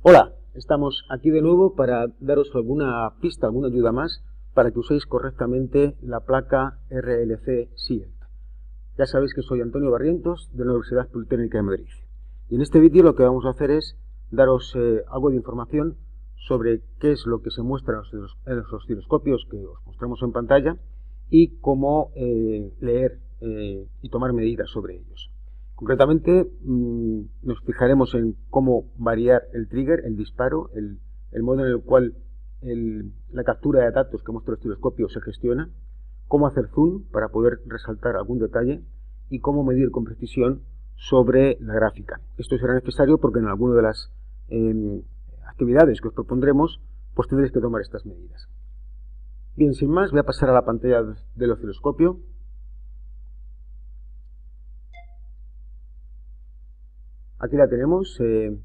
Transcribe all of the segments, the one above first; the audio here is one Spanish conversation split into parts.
Hola, estamos aquí de nuevo para daros alguna pista, alguna ayuda más para que uséis correctamente la placa RLC SIELT. Ya sabéis que soy Antonio Barrientos de la Universidad Politécnica de Madrid. Y en este vídeo lo que vamos a hacer es daros algo de información sobre qué es lo que se muestra en los osciloscopios que os mostramos en pantalla y cómo leer y tomar medidas sobre ellos. Concretamente, nos fijaremos en cómo variar el trigger, el disparo, el modo en el cual la captura de datos que muestra el osciloscopio se gestiona, cómo hacer zoom para poder resaltar algún detalle y cómo medir con precisión sobre la gráfica. Esto será necesario porque en alguna de las actividades que os propondremos, pues tendréis que tomar estas medidas. Bien, sin más, voy a pasar a la pantalla del osciloscopio. Aquí la tenemos,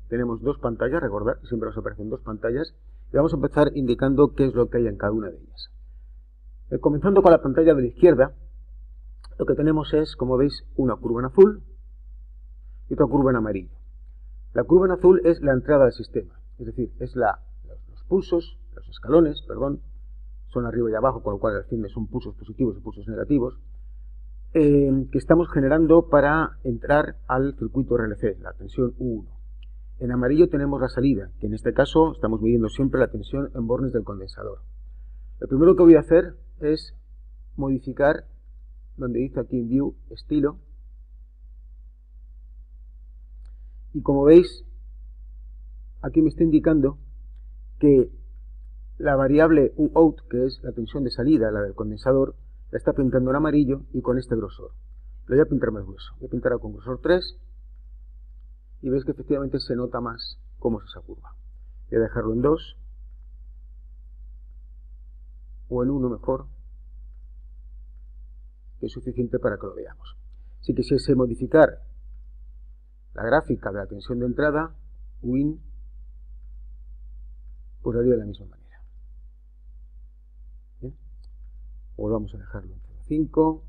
tenemos dos pantallas, recordad que siempre nos aparecen dos pantallas, y vamos a empezar indicando qué es lo que hay en cada una de ellas. Comenzando con la pantalla de la izquierda, lo que tenemos es, como veis, una curva en azul y otra curva en amarillo. La curva en azul es la entrada del sistema, es decir, es los pulsos, los escalones, perdón, son arriba y abajo, con lo cual al fin son pulsos positivos y pulsos negativos, que estamos generando para entrar al circuito RLC, la tensión U1. En amarillo tenemos la salida, que en este caso estamos midiendo siempre la tensión en bornes del condensador. Lo primero que voy a hacer es modificar, donde dice aquí en View, estilo, y como veis, aquí me está indicando que la variable UOUT, que es la tensión de salida, la del condensador, la está pintando en amarillo y con este grosor. Lo voy a pintar más grueso. Voy a pintar con grosor 3 y veis que efectivamente se nota más cómo es esa curva. Voy a dejarlo en 2 o en 1 mejor, que es suficiente para que lo veamos. Si quisiese modificar la gráfica de la tensión de entrada, UIN, pues lo haría de la misma manera. ¿Bien? Volvamos a dejarlo en 0,5.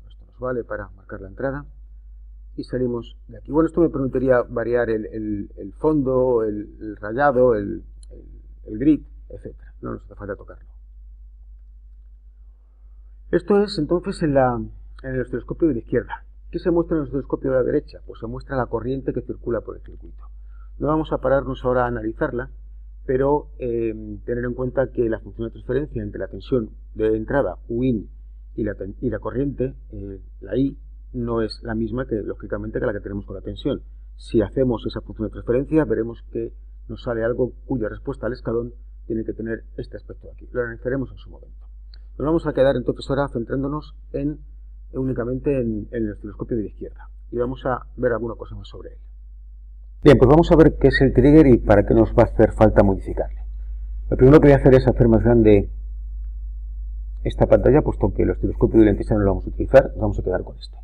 Esto nos vale para marcar la entrada. Y salimos de aquí. Bueno, esto me permitiría variar el fondo, el rayado, el grid, etc. No nos hace falta tocarlo. Esto es entonces en el osciloscopio de la izquierda. ¿Qué se muestra en el osciloscopio de la derecha? Pues se muestra la corriente que circula por el circuito. No vamos a pararnos ahora a analizarla, pero tener en cuenta que la función de transferencia entre la tensión de entrada, UIN, y la corriente, la I, no es la misma que, lógicamente, que la que tenemos con la tensión. Si hacemos esa función de transferencia, veremos que nos sale algo cuya respuesta al escalón tiene que tener este aspecto de aquí. Lo analizaremos en su momento. Nos vamos a quedar entonces ahora centrándonos únicamente en el osciloscopio de la izquierda. Y vamos a ver alguna cosa más sobre él. Bien, pues vamos a ver qué es el trigger y para qué nos va a hacer falta modificarle. Lo primero que voy a hacer es hacer más grande esta pantalla, puesto que el osciloscopio de lentiza no lo vamos a utilizar, nos vamos a quedar con este.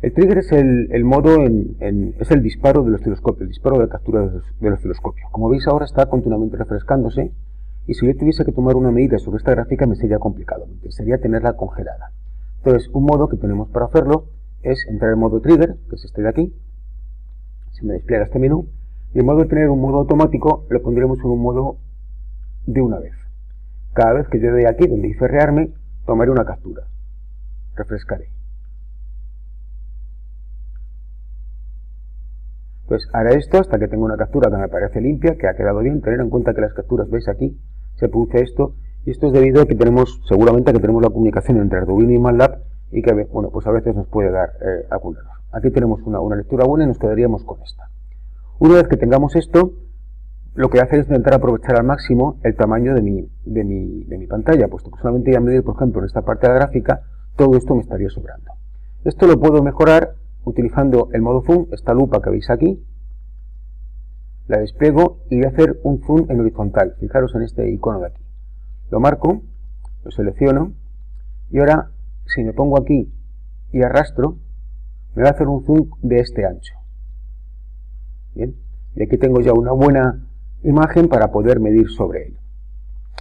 El trigger es el modo, es el disparo del osciloscopio, el disparo de la captura del osciloscopio. Como veis ahora está continuamente refrescándose y si yo tuviese que tomar una medida sobre esta gráfica me sería complicado, sería tenerla congelada. Entonces, un modo que tenemos para hacerlo es entrar en modo trigger, que es este de aquí. Se me despliega este menú, y en modo de tener un modo automático, lo pondremos en un modo de una vez. Cada vez que yo dé aquí, donde dice rearme, tomaré una captura. Refrescaré. Pues haré esto hasta que tenga una captura que me parece limpia, que ha quedado bien. Tener en cuenta que las capturas, veis aquí, se produce esto, y esto es debido a que seguramente tenemos la comunicación entre Arduino y MATLAB, y que, bueno, pues a veces nos puede dar algún error. Aquí tenemos una lectura buena y nos quedaríamos con esta. Una vez que tengamos esto, lo que voy a hacer es intentar aprovechar al máximo el tamaño de mi pantalla, puesto que solamente voy a medir, por ejemplo, en esta parte de la gráfica, todo esto me estaría sobrando. Esto lo puedo mejorar utilizando el modo zoom, esta lupa que veis aquí, la despliego y voy a hacer un zoom en horizontal. Fijaros en este icono de aquí. Lo marco, lo selecciono y ahora, si me pongo aquí y arrastro, me va a hacer un zoom de este ancho. Bien, y aquí tengo ya una buena imagen para poder medir sobre él.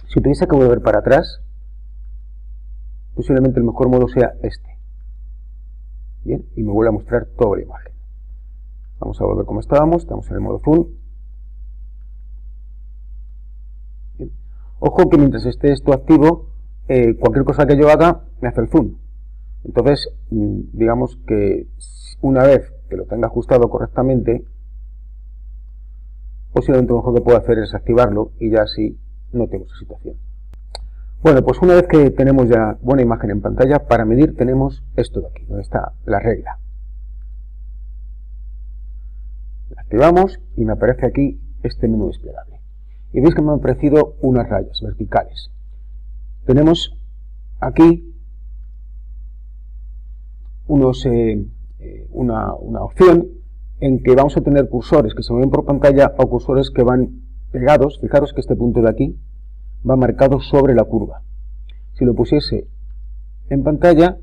Si tuviese que volver para atrás, posiblemente el mejor modo sea este. Bien, y me vuelve a mostrar toda la imagen. Vamos a volver como estábamos, estamos en el modo zoom. Ojo que mientras esté esto activo, cualquier cosa que yo haga me hace el zoom. Entonces, digamos que una vez que lo tenga ajustado correctamente, posiblemente lo mejor que puedo hacer es activarlo y ya así no tengo esa situación. Bueno, pues una vez que tenemos ya buena imagen en pantalla, para medir tenemos esto de aquí, donde está la regla. La activamos y me aparece aquí este menú desplegable. Y veis que me han aparecido unas rayas verticales. Tenemos aquí una opción en que vamos a tener cursores que se mueven por pantalla o cursores que van pegados. Fijaros que este punto de aquí va marcado sobre la curva. Si lo pusiese en pantalla,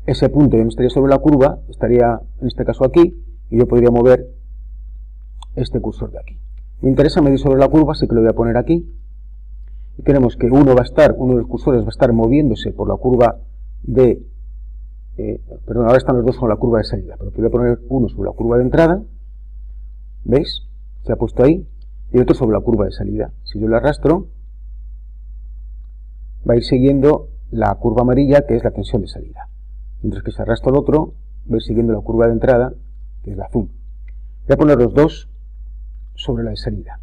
ese punto ya no estaría sobre la curva, estaría en este caso aquí, y yo podría mover este cursor de aquí. Me interesa medir sobre la curva, así que lo voy a poner aquí. Y tenemos que uno de los cursores va a estar moviéndose por la curva de... perdón, ahora están los dos con la curva de salida, pero voy a poner uno sobre la curva de entrada. ¿Veis? Se ha puesto ahí. Y otro sobre la curva de salida. Si yo lo arrastro, va a ir siguiendo la curva amarilla, que es la tensión de salida. Mientras que si arrastro el otro, va a ir siguiendo la curva de entrada, que es la azul. Voy a poner los dos sobre la de salida.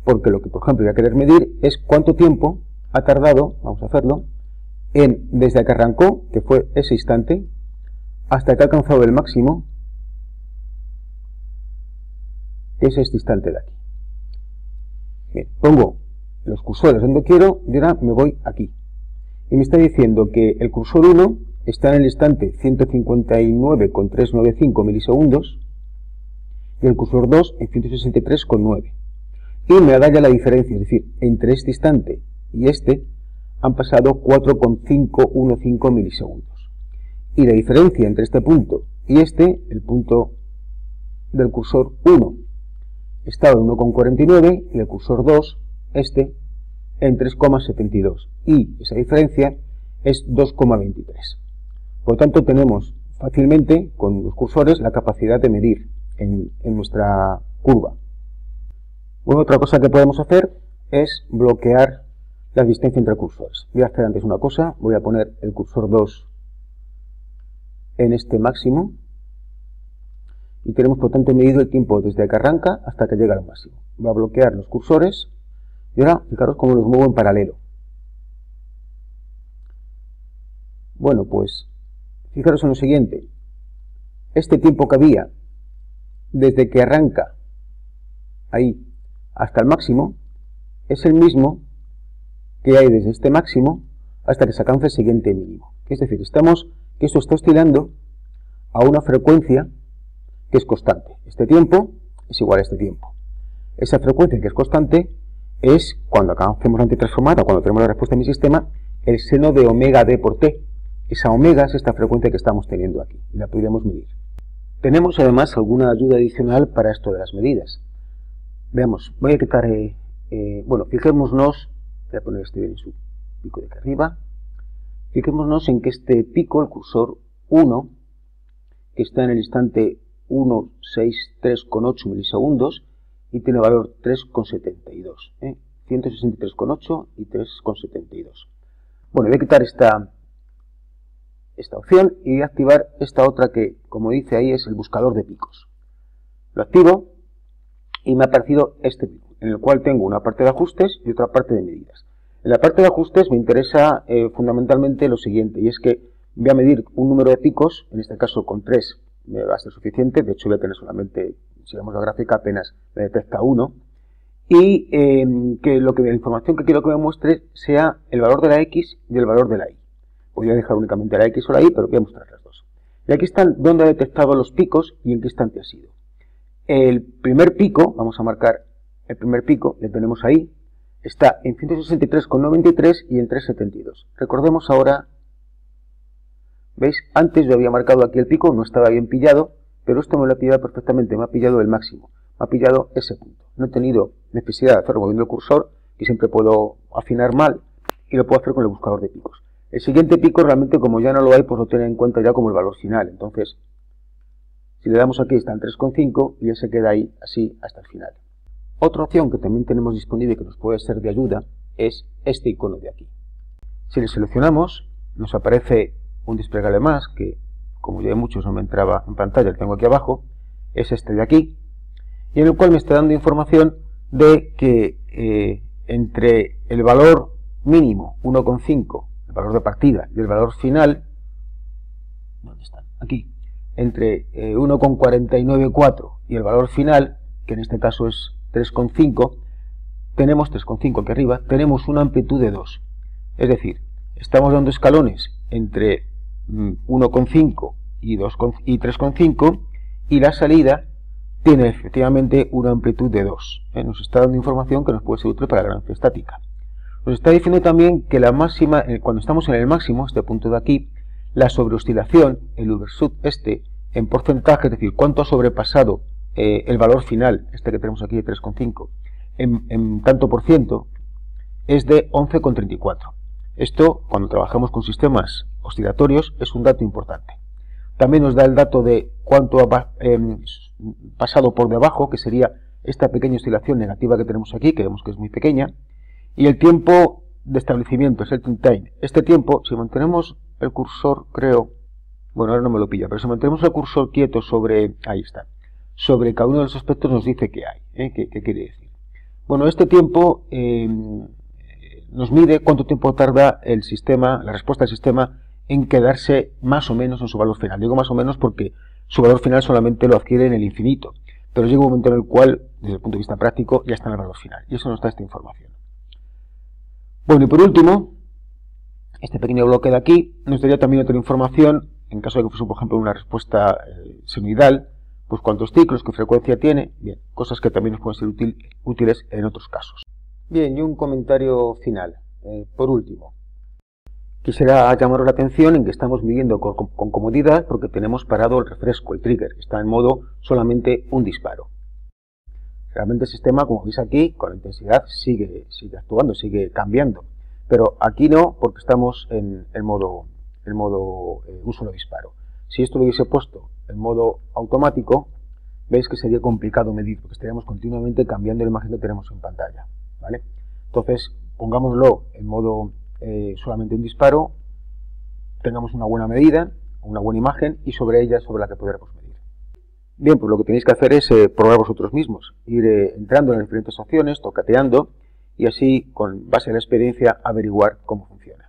Porque lo que, por ejemplo, voy a querer medir es cuánto tiempo ha tardado, vamos a hacerlo, desde que arrancó, que fue ese instante, hasta que ha alcanzado el máximo, que es este instante de aquí. Bien, pongo los cursores donde quiero y ahora me voy aquí. Y me está diciendo que el cursor 1 está en el instante 159,395 milisegundos y el cursor 2 en 163,9. Y me da ya la diferencia, es decir, entre este instante y este han pasado 4,515 milisegundos. Y la diferencia entre este punto y este, el punto del cursor 1, estaba en 1,49 y el cursor 2, este, en 3,72. Y esa diferencia es 2,23. Por lo tanto, tenemos fácilmente con los cursores la capacidad de medir en nuestra curva. Bueno, otra cosa que podemos hacer es bloquear la distancia entre cursores. Voy a hacer antes una cosa, voy a poner el cursor 2 en este máximo y tenemos por tanto medido el tiempo desde que arranca hasta que llega al máximo. Voy a bloquear los cursores y ahora fijaros cómo los muevo en paralelo. Bueno, pues fijaros en lo siguiente. Este tiempo que había desde que arranca ahí hasta el máximo es el mismo que hay desde este máximo hasta que se alcance el siguiente mínimo. Es decir, que esto está oscilando a una frecuencia que es constante. Este tiempo es igual a este tiempo. Esa frecuencia que es constante es, cuando hacemos la antitransformada, cuando tenemos la respuesta en mi sistema, el seno de omega d por t. Esa omega es esta frecuencia que estamos teniendo aquí y la podríamos medir. Tenemos además alguna ayuda adicional para esto de las medidas. Veamos, voy a quitar, bueno, fijémonos, voy a poner este bien en su pico de aquí arriba. Fijémonos en que este pico, el cursor 1, que está en el instante 163,8 milisegundos y tiene valor 3,72, 163,8 y 3,72. Bueno, voy a quitar esta opción y voy a activar esta otra que, como dice ahí, es el buscador de picos. Lo activo y me ha aparecido este pico, en el cual tengo una parte de ajustes y otra parte de medidas. En la parte de ajustes me interesa fundamentalmente lo siguiente, y es que voy a medir un número de picos, en este caso con 3 me va a ser suficiente, de hecho voy a tener solamente, si vemos la gráfica, apenas me detecta uno, y que la información que quiero que me muestre sea el valor de la X y el valor de la Y. Podría dejar únicamente la X o la Y, pero voy a mostrar las dos. Y aquí están donde ha detectado los picos y en qué instante ha sido. El primer pico, vamos a marcar el primer pico, le tenemos ahí, está en 163,93 y en 3,72. Recordemos ahora, ¿veis? Antes yo había marcado aquí el pico, no estaba bien pillado, pero esto me lo ha pillado perfectamente, me ha pillado el máximo, me ha pillado ese punto. No he tenido necesidad de hacerlo moviendo el cursor, que siempre puedo afinar mal, y lo puedo hacer con el buscador de picos. El siguiente pico realmente, como ya no lo hay, pues lo tiene en cuenta ya como el valor final. Entonces, si le damos aquí está en 3,5 y él se queda ahí así hasta el final. Otra opción que también tenemos disponible que nos puede ser de ayuda es este icono de aquí. Si le seleccionamos, nos aparece un desplegable más que, como ya muchos no me entraba en pantalla, lo tengo aquí abajo, es este de aquí, y en el cual me está dando información de que entre el valor mínimo 1,5, el valor de partida, y el valor final, ¿dónde están? Aquí, entre 1,494 y el valor final, que en este caso es 3,5, tenemos 3,5 aquí arriba, tenemos una amplitud de 2. Es decir, estamos dando escalones entre 1,5 y 3,5 y la salida tiene efectivamente una amplitud de 2. Nos está dando información que nos puede ser útil para la ganancia estática. Nos está diciendo también que la máxima, cuando estamos en el máximo, este punto de aquí, la sobreoscilación, el overshoot en porcentaje, es decir, cuánto ha sobrepasado el valor final, que tenemos aquí de 3,5, en tanto por ciento, es de 11,34. Esto, cuando trabajamos con sistemas oscilatorios, es un dato importante. También nos da el dato de cuánto ha pasado por debajo, que sería esta pequeña oscilación negativa que tenemos aquí, que vemos que es muy pequeña, y el tiempo de establecimiento, settling time. Este tiempo, si mantenemos el cursor, creo, bueno, ahora no me lo pilla, pero si mantenemos el cursor quieto sobre, ahí está, sobre cada uno de los aspectos nos dice qué hay, qué quiere decir. Bueno, este tiempo nos mide cuánto tiempo tarda el sistema, la respuesta del sistema, en quedarse más o menos en su valor final. Digo más o menos porque su valor final solamente lo adquiere en el infinito, pero llega un momento en el cual, desde el punto de vista práctico, ya está en el valor final, y eso nos da esta información. Bueno, y por último, este pequeño bloque de aquí nos daría también otra información, en caso de que fuese, por ejemplo, una respuesta sinusoidal, pues cuántos ciclos, qué frecuencia tiene, bien, cosas que también nos pueden ser útiles en otros casos. Bien, y un comentario final. Por último, quisiera llamaros la atención en que estamos midiendo con comodidad porque tenemos parado el refresco, el trigger, está en modo solamente un disparo. Realmente el sistema, como veis aquí, con la intensidad sigue actuando, sigue cambiando, pero aquí no, porque estamos en el modo un solo disparo. Si esto lo hubiese puesto en modo automático, veis que sería complicado medir, porque estaríamos continuamente cambiando la imagen que tenemos en pantalla, ¿vale? Entonces, pongámoslo en modo solamente un disparo, tengamos una buena medida, una buena imagen, y sobre ella sobre la que podremos medir. Bien, pues lo que tenéis que hacer es probar vosotros mismos, ir entrando en las diferentes opciones, tocateando, y así, con base a la experiencia, averiguar cómo funciona.